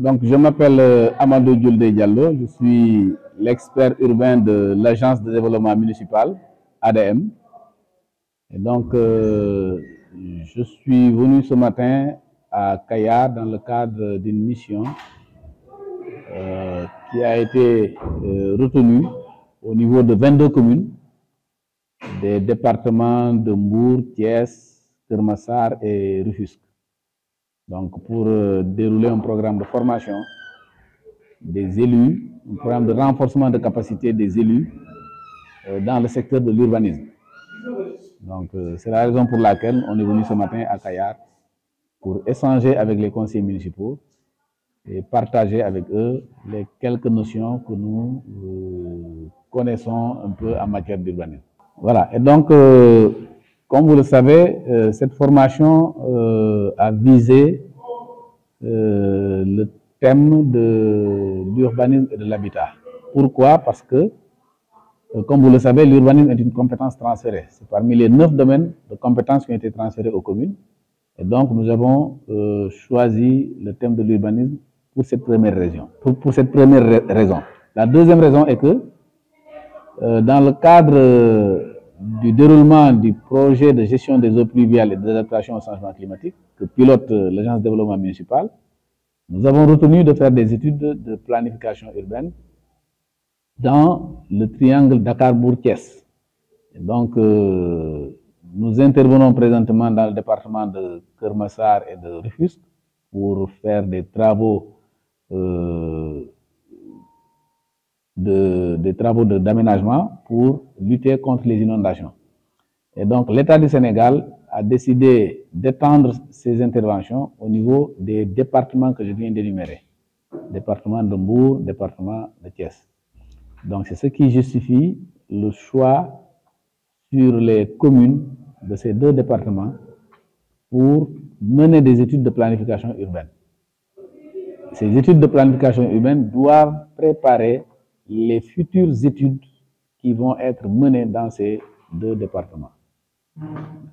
Donc je m'appelle Amadou Djoulde Diallo, je suis l'expert urbain de l'Agence de développement municipal, ADM. Et donc je suis venu ce matin à Kayar dans le cadre d'une mission qui a été retenue au niveau de 22 communes des départements de Mbour, Thiès, Keur Massar et Rufisque. Donc pour dérouler un programme de formation des élus, un programme de renforcement de capacité des élus dans le secteur de l'urbanisme. Donc c'est la raison pour laquelle on est venu ce matin à Kayar pour échanger avec les conseillers municipaux et partager avec eux les quelques notions que nous connaissons un peu en matière d'urbanisme. Voilà, et donc comme vous le savez, cette formation a visé le thème de l'urbanisme et de l'habitat. Pourquoi? Parce que, comme vous le savez, l'urbanisme est une compétence transférée. C'est parmi les 9 domaines de compétences qui ont été transférés aux communes. Et donc, nous avons choisi le thème de l'urbanisme pour cette première raison. La deuxième raison est que, dans le cadre du déroulement du projet de gestion des eaux pluviales et d'adaptation au changement climatique que pilote l'Agence de développement municipal, nous avons retenu de faire des études de planification urbaine dans le triangle Dakar-Mbour-Thiès. Donc, nous intervenons présentement dans le département de Keur Massar et de Rufisque pour faire des travaux d'aménagement pour lutter contre les inondations. Et donc, l'État du Sénégal a décidé d'étendre ses interventions au niveau des départements que je viens d'énumérer. Département de Mbour, département de Thiès. Donc, c'est ce qui justifie le choix sur les communes de ces 2 départements pour mener des études de planification urbaine. Ces études de planification urbaine doivent préparer les futures études qui vont être menées dans ces 2 départements.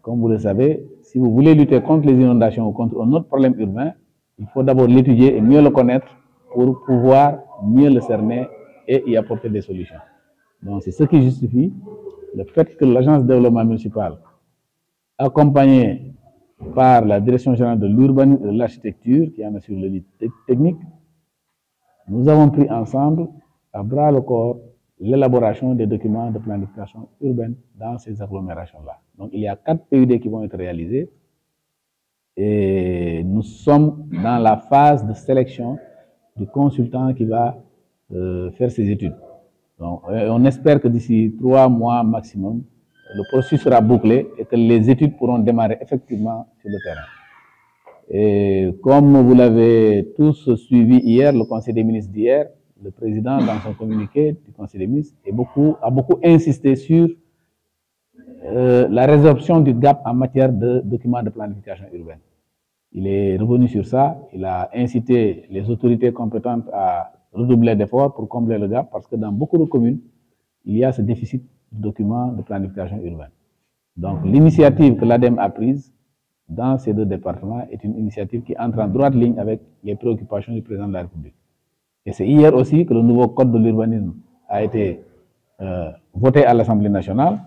Comme vous le savez, si vous voulez lutter contre les inondations ou contre un autre problème urbain, il faut d'abord l'étudier et mieux le connaître pour pouvoir mieux le cerner et y apporter des solutions. Donc c'est ce qui justifie le fait que l'Agence de développement municipal, accompagnée par la Direction générale de l'urbanisme et de l'architecture, qui en assure le lead technique, nous avons pris ensemble à bras le corps l'élaboration des documents de planification urbaine dans ces agglomérations-là. Donc il y a 4 PUD qui vont être réalisés et nous sommes dans la phase de sélection du consultant qui va faire ces études. Donc on espère que d'ici 3 mois maximum, le processus sera bouclé et que les études pourront démarrer effectivement sur le terrain. Et comme vous l'avez tous suivi hier, le Conseil des ministres d'hier, le président, dans son communiqué du Conseil des ministres, a beaucoup insisté sur la résorption du gap en matière de documents de planification urbaine. Il est revenu sur ça, il a incité les autorités compétentes à redoubler d'efforts pour combler le gap, parce que dans beaucoup de communes, il y a ce déficit de documents de planification urbaine. Donc l'initiative que l'ADEME a prise dans ces 2 départements est une initiative qui entre en droite ligne avec les préoccupations du président de la République. Et c'est hier aussi que le nouveau code de l'urbanisme a été voté à l'Assemblée nationale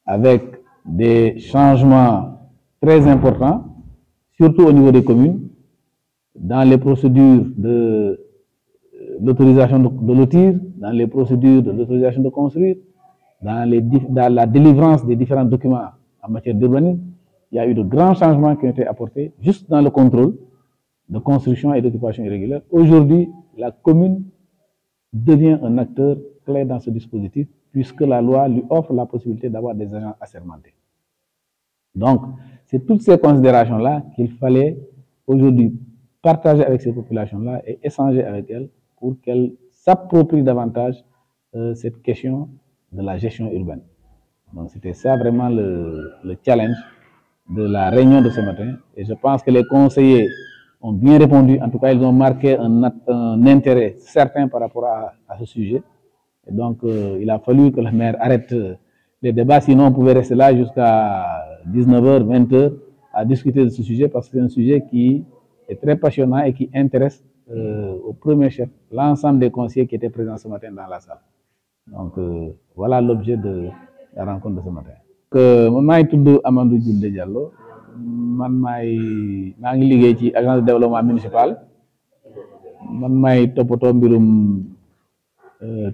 avec des changements très importants, surtout au niveau des communes, dans les procédures de l'autorisation de lotir, dans les procédures de l'autorisation de construire, dans la délivrance des différents documents en matière d'urbanisme. Il y a eu de grands changements qui ont été apportés juste dans le contrôle de construction et d'occupation irrégulière. Aujourd'hui, la commune devient un acteur clé dans ce dispositif puisque la loi lui offre la possibilité d'avoir des agents assermentés. Donc, c'est toutes ces considérations-là qu'il fallait aujourd'hui partager avec ces populations-là et échanger avec elles pour qu'elles s'approprient davantage cette question de la gestion urbaine. Donc, c'était ça vraiment le challenge de la réunion de ce matin. Et je pense que les conseillers ont bien répondu. En tout cas, ils ont marqué un intérêt certain par rapport à ce sujet. Et donc, il a fallu que le maire arrête les débats. Sinon, on pouvait rester là jusqu'à 19h, 20h à discuter de ce sujet parce que c'est un sujet qui est très passionnant et qui intéresse au premier chef l'ensemble des conseillers qui étaient présents ce matin dans la salle. Donc voilà l'objet de la rencontre de ce matin. Man maay tudd Amadou Julde Diallo man maa ngi liggéey ci agence de développement municipal man maay toppatoo mbirum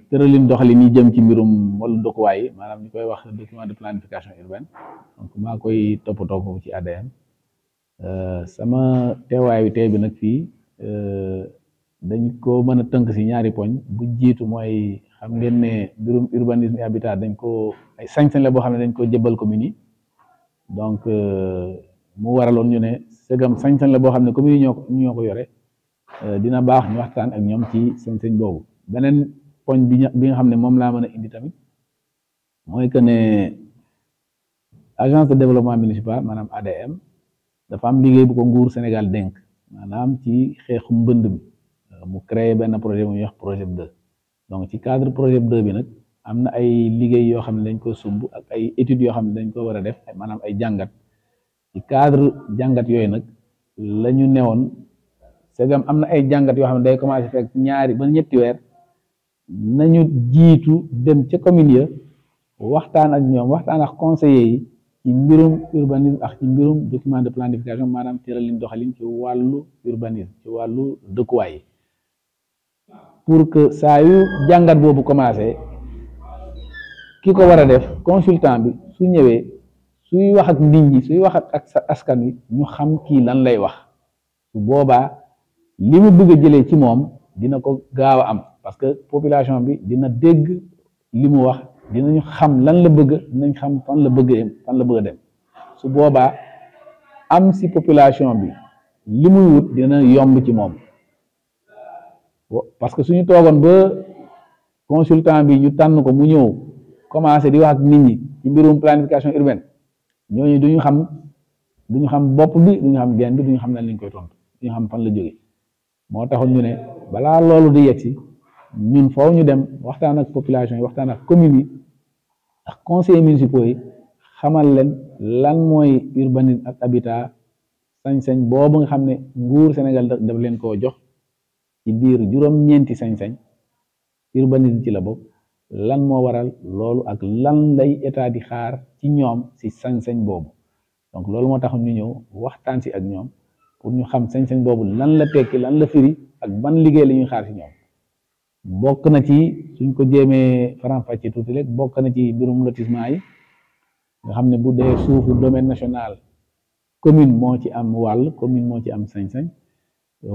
tëralin doxalin yi jëm ci mbirum wàllu dëkkuwaay yi maanaam ñu koy wax document de planification urbaine donc maa koy toppatoo foofu ci ADM sama teewaayu tey bi nag fii dañ ko mën a tënk si ñaari poñ bu jiitu mooy xam ngeen ne mbirum urbanisme et habitat dañ ko ay sañ-sañ la boo xam ne dañ ko jëbal commune yi donc mu waraloon ñu ne segam sañ-sañ la boo xam ne commune yi ñoo ko yore dina baax ñu waxtaan ak ñoom ci sañ-sañ boobu beneen poñ bi nga xam ne moom laa mën a indi tamit mooy que ne agence de développement municipal maanaam ADM dafa am liggéey bu ko nguur Sénégal dénk maanaam ci xeexu mbënd mi mu créé benn projet bu ñuy wax projet 2 donc ci cadre projet 2 bi nag am na ay liggéey yoo xam ne dañ ko sumb ak ay études yoo xam ne dañ ko war a def maanaam ay jàngat ci cadre jàngat yooyu nag la ñu newoon segam am na ay jàngat yoo xam ne day commencé fekk ñaari ba ñetti weer nañu jiitu dem ca commune ya waxtaan ak ñoom waxtaan ak conseillers yi ci mbirum urbanisme ak ci mbirum document de planification maanaam tëralin doxalin ci wàllu urbanisme ci wàllu dëkkuwaay pour que saa yu jàngat boobu commencé ki ko war a def consultant bi su ñëwee suy wax ak nit ñi suy wax ak askan wi ñu xam kii lan lay wax su boobaa li mu bëgg a jëlee ci moom dina ko gaaw a am parce que population bi dina dégg li mu wax dinañu xam lan la bëgg dinañ xam fan la bëgg a dem su boobaa am si population bi li muy wut dina yomb ci moom parce que suñu toogoon ba consultant bi ñu tànn ko mu ñëw commencé di wax ak nit ñi ci mbirum planification urbaine ñooñu duñu xam bopp bi duñu xam genn bi duñu xam lan lañ koy tontu duñu xam fan la jóge moo taxoon ñu ne balaa loolu di yegg si ñun foofu ñu dem waxtaan ak population yi waxtaan ak communes yi ak conseillers municipaux yi xamal leen lan mooy urbanisme ak habitat sañ-sañ boobu nga xam ne nguur Sénégal daf leen koo jox ci biir juróom-ñeenti sañ-sañ urbanisme ci la bokk lan moo waral loolu ak lan lay état di xaar ci ñoom si sañ-sañ boobu donc loolu moo tax ñu ñëw waxtaan si ak ñoom pour ñu xam sañ-sañ boobu lan la tekki lan la firi ak ban liggéey la ñuy xaar si ñoom bokk na ci suñ ko jéemee faram-fàcce tuuti rek bokk na ci mbirum lotissement yi nga xam ne bu dee suufu domaine national commune moo ci am wàll commune moo ci am sañ-sañ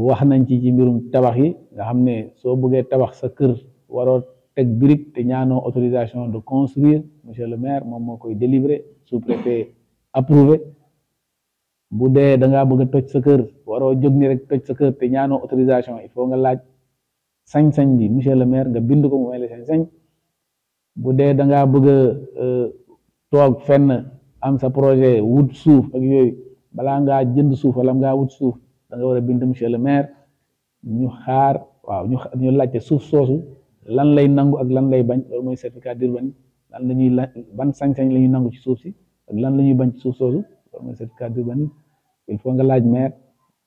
wax nañ ci mbirum tabax yi nga xam ne soo bëggee tabax sa kër waroo teg brique te ñaanoo autorisation de construire monsieur le maire moom moo koy délivrer sous-préfet approuvé bu dee da ngaa bëgg a toj sa kër waroo jóg ni rek toj sa kër te ñaanoo autorisation il faut nga laaj sañ-sañ bi monsieur le maire nga bind ko mu may la sañ-sañ bu dee da ngaa bëgg a toog fenn am sa projet wut suuf ak yooyu balaa ngaa jënd suuf wala ngaa wut suuf da nga war a bind monsieur le maire ñu xaar waaw ñu laajte suuf soosu lan lay nangu ak lan lay bañ loolu mooy certificat d'urbanisme lan la ñuy ban sañ-sañ la ñuy nangu ci suuf si ak lan la ñuy bañ ci suuf soosu loolu mooy certificat d'urbanisme il faut nga laaj maire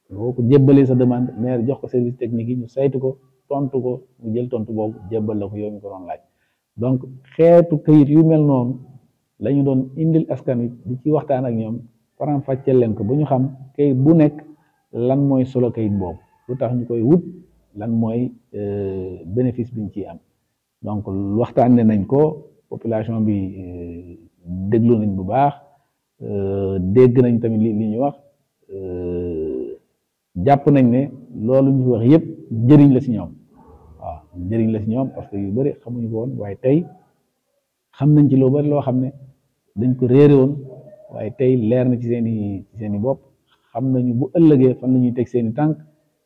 boo ko jébbalee sa demande maire jox ko service technique yi ñu saytu ko tontu ko mu jël tontu boobu jébbal la ko yow mi ko doon laaj donc xeetu këyit yu mel noonu la ñu doon indil askan wi di ci waxtaan ak ñoom faram-fàcceel leen ko ba ñu xam këyit bu nekk lan mooy solo këyit boobu lu tax ñu koy wut lan mooy bénéfice bi ñu ciy am donc waxtaanee nañ ko population bi déglu nañ bu baax dégg nañ tamit li ñu wax jàpp nañ ne loolu ñu wax yëpp njëriñ la si ñoom waaw njëriñ la si ñoom parce que yu bëri xamuñu ko woon waaye tey xam nañ ci loo bëri loo xam ne dañ ko réere woon waaye tey leer na ci seen i bopp xam nañu bu ëllëgee fan la ñuy teg seen i tànk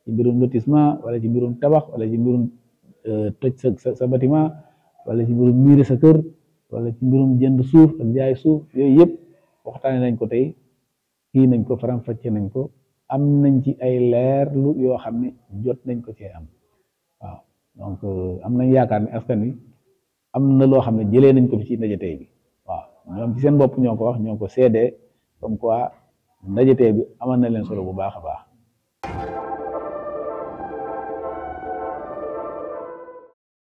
ci mbirum lotissement wala ci mbirum tabax wala ci mbirum toj sa bâtiment wala ci mbirum miire sa kër wala ci mbirum jënd suuf ak jaay suuf yooyu yëpp waxtaane nañ ko tey kii nañ ko faram-fàcce nañ ko am nañ ci ay leerlu yoo xam ne jot nañ ko cee am waaw donc am nañ yaakaar ne askan wi am na loo xam ne jëlee nañ ko fi ci ndaje tey bi waaw ñoom ci seen bopp ñoo ko wax ñoo ko seedee comme quoi ndaje tey bi amal na leen solo bu baax a baax.